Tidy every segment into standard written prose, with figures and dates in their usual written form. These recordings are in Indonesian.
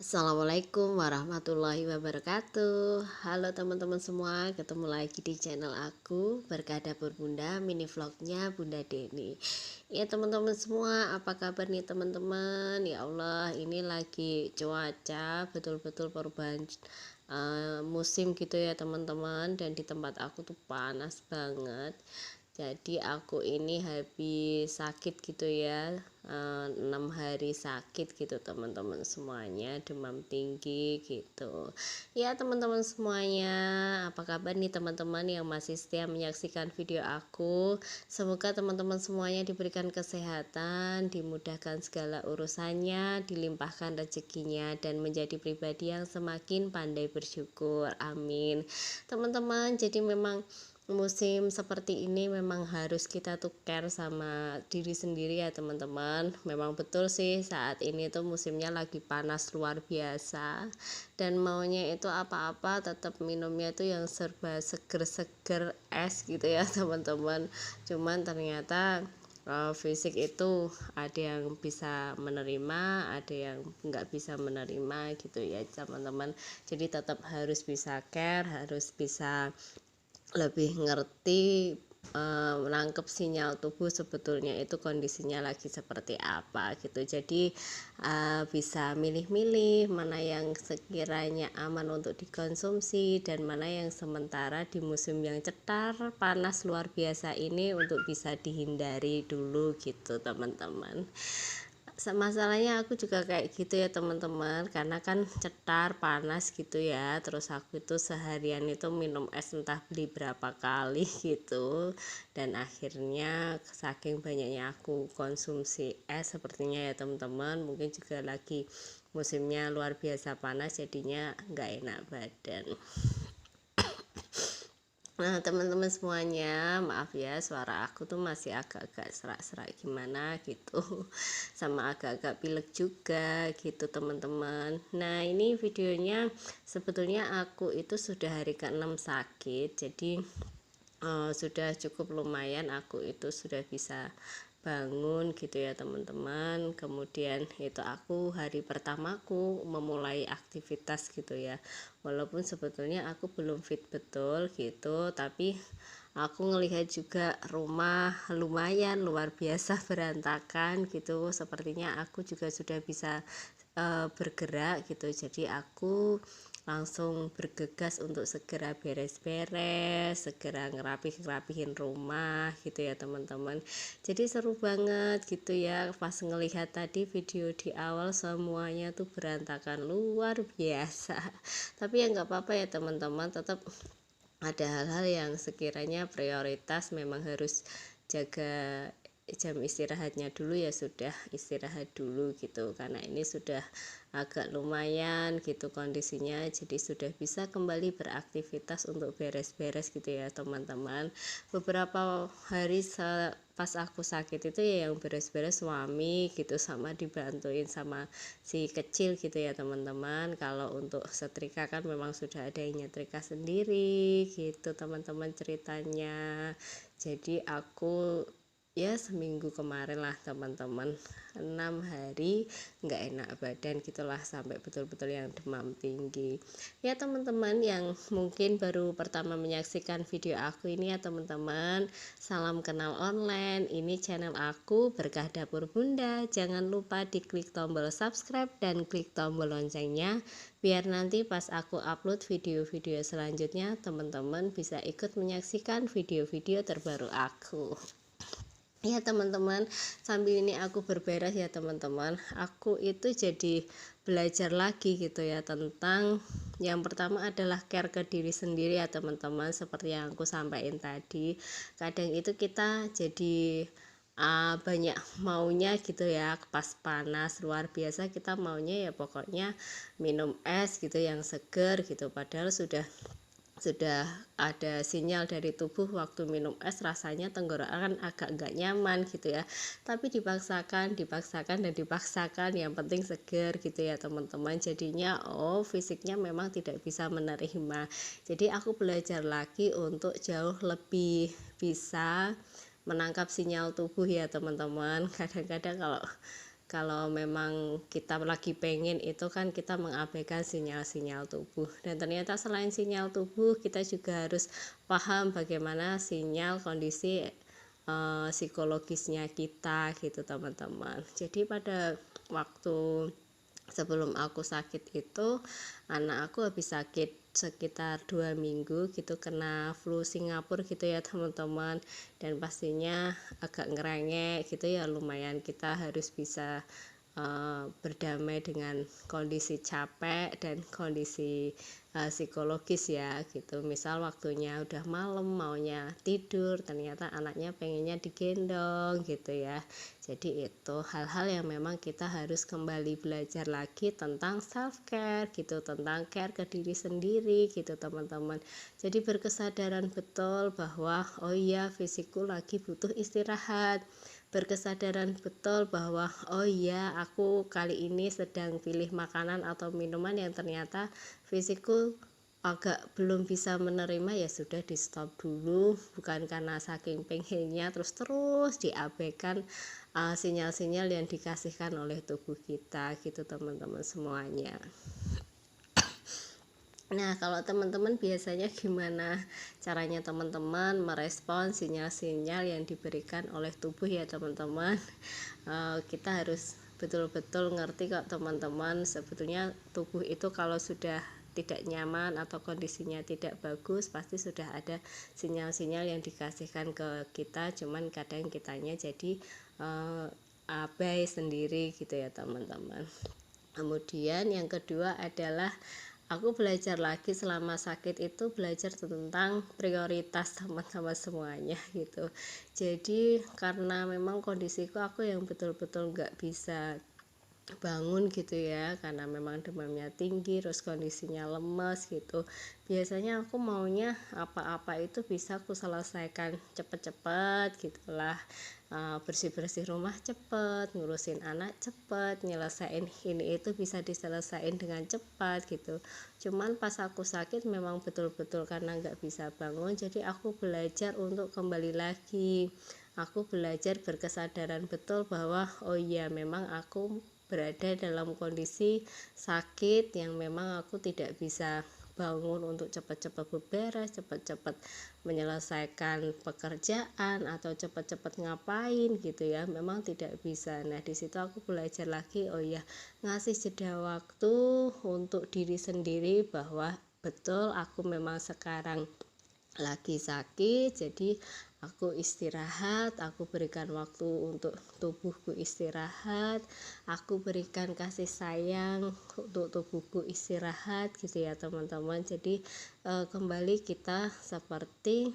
Assalamualaikum warahmatullahi wabarakatuh. Halo teman-teman semua, ketemu lagi di channel aku Berkah Dapur Bunda, mini vlognya Bunda Deni. Ya teman-teman semua, apa kabar nih teman-teman? Ya Allah, ini lagi cuaca betul-betul perubahan musim gitu ya teman-teman. Dan di tempat aku tuh panas banget. Jadi aku ini habis sakit gitu ya, 6 hari sakit gitu teman-teman semuanya, demam tinggi gitu ya teman-teman semuanya. Apa kabar nih teman-teman yang masih setia menyaksikan video aku? Semoga teman-teman semuanya diberikan kesehatan, dimudahkan segala urusannya, dilimpahkan rezekinya, dan menjadi pribadi yang semakin pandai bersyukur, amin teman-teman. Jadi memang musim seperti ini memang harus kita tuh care sama diri sendiri ya teman-teman. Memang betul sih, saat ini tuh musimnya lagi panas luar biasa, dan maunya itu apa-apa tetap minumnya tuh yang serba seger-seger es gitu ya teman-teman. Cuman ternyata fisik itu ada yang bisa menerima, ada yang nggak bisa menerima gitu ya teman-teman. Jadi tetap harus bisa care, harus bisa lebih ngerti, menangkap sinyal tubuh sebetulnya itu kondisinya lagi seperti apa gitu. Jadi bisa milih-milih mana yang sekiranya aman untuk dikonsumsi dan mana yang sementara di musim yang cetar panas luar biasa ini untuk bisa dihindari dulu gitu teman-teman. Masalahnya aku juga kayak gitu ya teman-teman, karena kan cetar panas gitu ya, terus aku itu seharian itu minum es entah beli berapa kali gitu, dan akhirnya saking banyaknya aku konsumsi es sepertinya ya teman-teman, mungkin juga lagi musimnya luar biasa panas jadinya nggak enak badan. Nah teman-teman semuanya, maaf ya suara aku tuh masih agak-agak serak-serak gimana gitu sama agak-agak pilek juga gitu teman-teman. Nah ini videonya sebetulnya aku itu sudah hari ke-6 sakit, jadi sudah cukup lumayan aku itu sudah bisa bangun gitu ya teman-teman. Kemudian itu aku hari pertamaku memulai aktivitas gitu ya, walaupun sebetulnya aku belum fit betul gitu, tapi aku ngelihat juga rumah lumayan luar biasa berantakan gitu, sepertinya aku juga sudah bisa bergerak gitu. Jadi aku langsung bergegas untuk segera beres-beres, segera ngerapihin rumah gitu ya teman-teman. Jadi seru banget gitu ya pas ngelihat tadi video di awal, semuanya tuh berantakan luar biasa. Tapi ya nggak apa-apa ya teman-teman, tetap ada hal-hal yang sekiranya prioritas memang harus jaga jam istirahatnya dulu, ya sudah istirahat dulu gitu, karena ini sudah agak lumayan gitu kondisinya, jadi sudah bisa kembali beraktivitas untuk beres-beres gitu ya teman-teman. Beberapa hari pas aku sakit itu ya yang beres-beres suami gitu, sama dibantuin sama si kecil gitu ya teman-teman. Kalau untuk setrika kan memang sudah ada yang nyetrika sendiri gitu teman-teman ceritanya. Jadi aku ya seminggu kemarin lah teman-teman, 6 hari nggak enak badan gitulah, sampai betul-betul yang demam tinggi ya teman-teman. Yang mungkin baru pertama menyaksikan video aku ini ya teman-teman, salam kenal online, ini channel aku Berkah Dapur Bunda. Jangan lupa diklik tombol subscribe dan klik tombol loncengnya, biar nanti pas aku upload video-video selanjutnya teman-teman bisa ikut menyaksikan video-video terbaru aku ya teman-teman. Sambil ini aku berberes ya teman-teman, aku itu jadi belajar lagi gitu ya tentang yang pertama adalah care ke diri sendiri ya teman-teman. Seperti yang aku sampaikan tadi, kadang itu kita jadi banyak maunya gitu ya, pas panas luar biasa kita maunya ya pokoknya minum es gitu yang seger gitu, padahal sudah ada sinyal dari tubuh waktu minum es rasanya tenggorokan agak nggak nyaman gitu ya, tapi dipaksakan dan dipaksakan, yang penting seger gitu ya teman-teman. Jadinya fisiknya memang tidak bisa menerima. Jadi aku belajar lagi untuk jauh lebih bisa menangkap sinyal tubuh ya teman-teman. Kadang-kadang kalau kalau memang kita lagi pengen itu kan kita mengabaikan sinyal-sinyal tubuh, dan ternyata selain sinyal tubuh kita juga harus paham bagaimana sinyal kondisi psikologisnya kita gitu teman-teman. Jadi pada waktu sebelum aku sakit itu, anak aku habis sakit sekitar 2 minggu gitu, kena flu Singapura gitu ya teman-teman, dan pastinya agak ngerengek gitu ya, lumayan kita harus bisa berdamai dengan kondisi capek dan kondisi psikologis ya gitu. Misal waktunya udah malam maunya tidur, ternyata anaknya pengennya digendong gitu ya. Jadi itu hal-hal yang memang kita harus kembali belajar lagi tentang self care gitu, tentang care ke diri sendiri gitu teman-teman. Jadi berkesadaran betul bahwa oh iya, fisikku lagi butuh istirahat, berkesadaran betul bahwa oh iya, aku kali ini sedang pilih makanan atau minuman yang ternyata fisikku agak belum bisa menerima, ya sudah di stop dulu, bukan karena saking pengennya terus diabaikan sinyal-sinyal yang dikasihkan oleh tubuh kita gitu teman-teman semuanya. Nah, kalau teman-teman biasanya gimana caranya teman-teman merespon sinyal-sinyal yang diberikan oleh tubuh ya teman-teman? Kita harus betul-betul ngerti kok teman-teman, sebetulnya tubuh itu kalau sudah tidak nyaman atau kondisinya tidak bagus, pasti sudah ada sinyal-sinyal yang dikasihkan ke kita, cuman kadang kitanya jadi abai sendiri gitu ya teman-teman. Kemudian yang kedua adalah aku belajar lagi selama sakit itu, belajar tentang prioritas teman-teman semuanya gitu. Jadi karena memang kondisiku aku yang betul-betul nggak bisa bangun gitu ya, karena memang demamnya tinggi terus kondisinya lemes gitu. Biasanya aku maunya apa-apa itu bisa aku selesaikan cepet-cepet gitulah, bersih-bersih rumah cepet, ngurusin anak cepet, nyelesain ini itu bisa diselesain dengan cepat gitu. Cuman pas aku sakit memang betul-betul karena nggak bisa bangun, jadi aku belajar untuk kembali lagi. Aku belajar berkesadaran betul bahwa oh iya, memang aku berada dalam kondisi sakit yang memang aku tidak bisa bangun untuk cepat-cepat beberes, cepat-cepat menyelesaikan pekerjaan atau cepat-cepat ngapain gitu ya, memang tidak bisa. Nah, di situ aku belajar lagi oh ya, ngasih jeda waktu untuk diri sendiri bahwa betul aku memang sekarang lagi sakit, jadi aku istirahat, aku berikan waktu untuk tubuhku istirahat, aku berikan kasih sayang untuk tubuhku istirahat gitu ya teman-teman. Jadi kembali kita seperti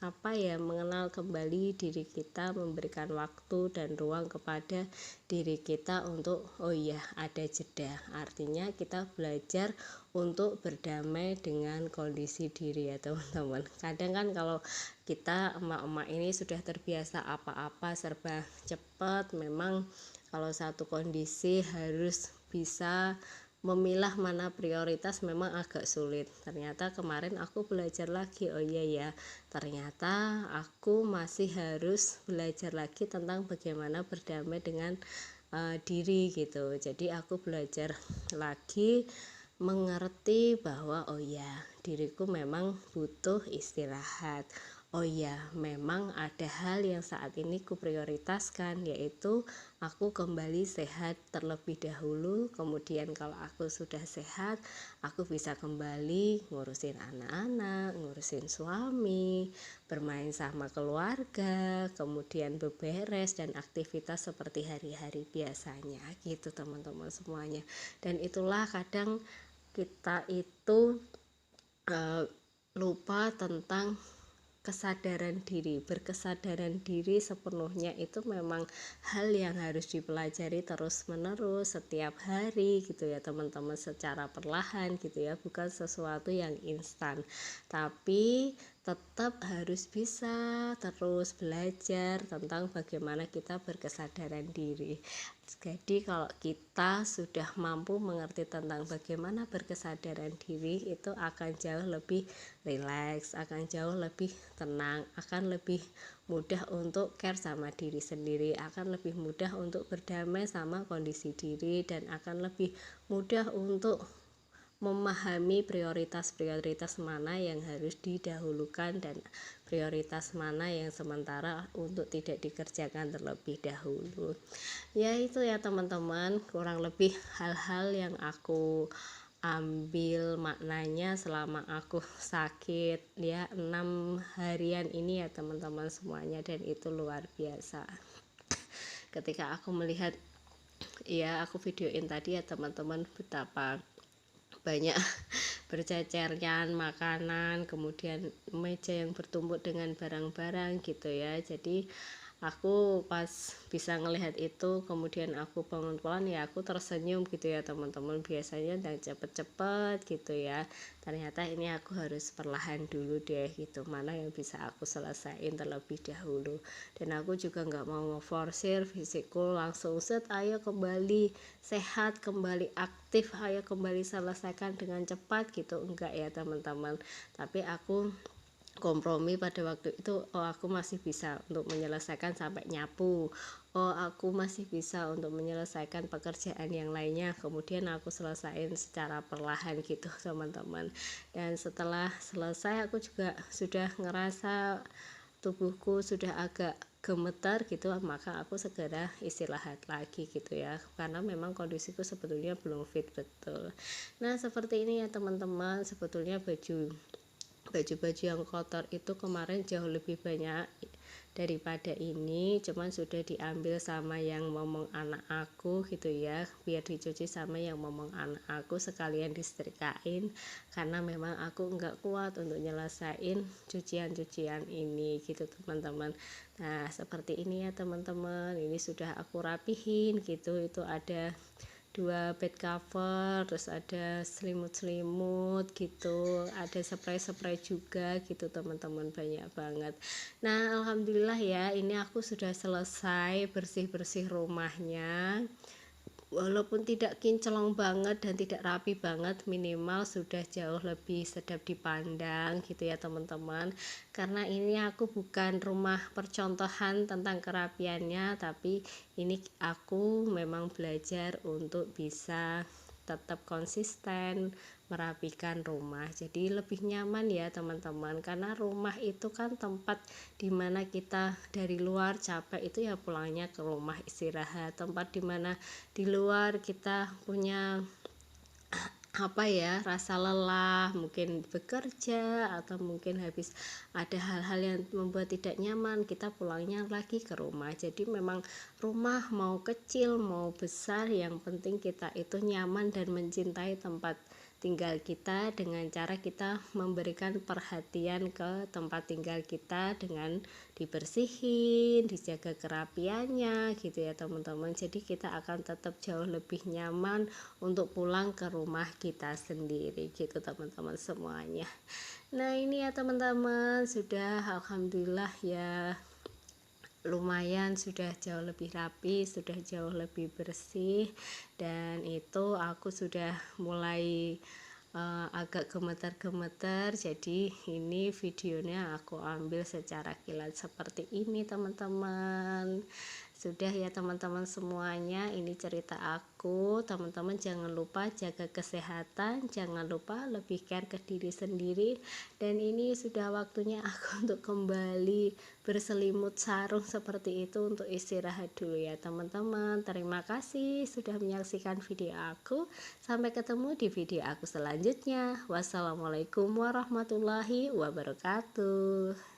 apa ya, mengenal kembali diri kita, memberikan waktu dan ruang kepada diri kita untuk oh iya, ada jeda, artinya kita belajar untuk berdamai dengan kondisi diri ya teman-teman. Kadang kan kalau kita emak-emak ini sudah terbiasa apa-apa serba cepat, memang kalau satu kondisi harus bisa memilah mana prioritas memang agak sulit. Ternyata kemarin aku belajar lagi oh iya ya, ternyata aku masih harus belajar lagi tentang bagaimana berdamai dengan diri gitu. Jadi aku belajar lagi mengerti bahwa oh ya, diriku memang butuh istirahat. Oh ya, memang ada hal yang saat ini ku prioritaskan, yaitu aku kembali sehat terlebih dahulu. Kemudian kalau aku sudah sehat, aku bisa kembali ngurusin anak-anak, ngurusin suami, bermain sama keluarga, kemudian beberes dan aktivitas seperti hari-hari biasanya gitu teman-teman semuanya. Dan itulah kadang kita itu lupa tentang kesadaran diri. Berkesadaran diri sepenuhnya itu memang hal yang harus dipelajari terus menerus setiap hari gitu ya teman-teman, secara perlahan gitu ya, bukan sesuatu yang instan. Tapi tetap harus bisa terus belajar tentang bagaimana kita berkesadaran diri. Jadi kalau kita sudah mampu mengerti tentang bagaimana berkesadaran diri, itu akan jauh lebih rileks, akan jauh lebih tenang, akan lebih mudah untuk care sama diri sendiri, akan lebih mudah untuk berdamai sama kondisi diri, dan akan lebih mudah untuk memahami prioritas-prioritas mana yang harus didahulukan dan prioritas mana yang sementara untuk tidak dikerjakan terlebih dahulu. Ya itu ya teman-teman, kurang lebih hal-hal yang aku ambil maknanya selama aku sakit ya 6 harian ini ya teman-teman semuanya, dan itu luar biasa. Ketika aku melihat, ya aku videoin tadi ya teman-teman, betapa banyak bercecernya makanan, kemudian meja yang bertumpuk dengan barang-barang gitu ya. Jadi aku pas bisa ngelihat itu, kemudian aku bangun pulang, ya aku tersenyum gitu ya teman-teman. Biasanya dan cepet-cepet gitu ya, ternyata ini aku harus perlahan dulu deh gitu, mana yang bisa aku selesaiin terlebih dahulu. Dan aku juga nggak mau ngeforsir fisikku langsung set ayo kembali sehat, kembali aktif, ayo kembali selesaikan dengan cepat gitu, enggak ya teman-teman. Tapi aku kompromi pada waktu itu, oh aku masih bisa untuk menyelesaikan sampai nyapu, oh aku masih bisa untuk menyelesaikan pekerjaan yang lainnya, kemudian aku selesaiin secara perlahan gitu teman-teman. Dan setelah selesai aku juga sudah ngerasa tubuhku sudah agak gemetar gitu, maka aku segera istirahat lagi gitu ya, karena memang kondisiku sebetulnya belum fit betul. Nah seperti ini ya teman-teman, sebetulnya baju yang kotor itu kemarin jauh lebih banyak daripada ini, cuman sudah diambil sama yang momong anak aku gitu ya, biar dicuci sama yang momong anak aku, sekalian disetrikain karena memang aku nggak kuat untuk nyelesain cucian-cucian ini gitu teman-teman. Nah seperti ini ya teman-teman, ini sudah aku rapihin gitu, itu ada 2 bed cover, terus ada selimut-selimut gitu, ada spray-spray juga gitu teman-teman, banyak banget. Nah alhamdulillah ya, ini aku sudah selesai bersih-bersih rumahnya, walaupun tidak kinclong banget dan tidak rapi banget, minimal sudah jauh lebih sedap dipandang gitu ya teman-teman. Karena ini aku bukan rumah percontohan tentang kerapiannya, tapi ini aku memang belajar untuk bisa tetap konsisten merapikan rumah, jadi lebih nyaman ya teman-teman. Karena rumah itu kan tempat dimana kita dari luar capek itu ya pulangnya ke rumah istirahat, tempat dimana di luar kita punya apa ya, rasa lelah, mungkin bekerja atau mungkin habis ada hal-hal yang membuat tidak nyaman, kita pulangnya lagi ke rumah. Jadi memang rumah mau kecil mau besar, yang penting kita itu nyaman dan mencintai tempat tinggal kita, dengan cara kita memberikan perhatian ke tempat tinggal kita dengan dibersihin, dijaga kerapiannya gitu ya teman-teman. Jadi kita akan tetap jauh lebih nyaman untuk pulang ke rumah kita sendiri gitu teman-teman semuanya. Nah ini ya teman-teman, sudah alhamdulillah ya, lumayan sudah jauh lebih rapi, sudah jauh lebih bersih, dan itu aku sudah mulai agak gemetar-gemetar. Jadi ini videonya aku ambil secara kilat seperti ini teman-teman. Sudah ya teman-teman semuanya, ini cerita aku. Teman-teman jangan lupa jaga kesehatan, jangan lupa lebih care ke diri sendiri. Dan ini sudah waktunya aku untuk kembali berselimut sarung seperti itu untuk istirahat dulu ya teman-teman. Terima kasih sudah menyaksikan video aku. Sampai ketemu di video aku selanjutnya. Wassalamualaikum warahmatullahi wabarakatuh.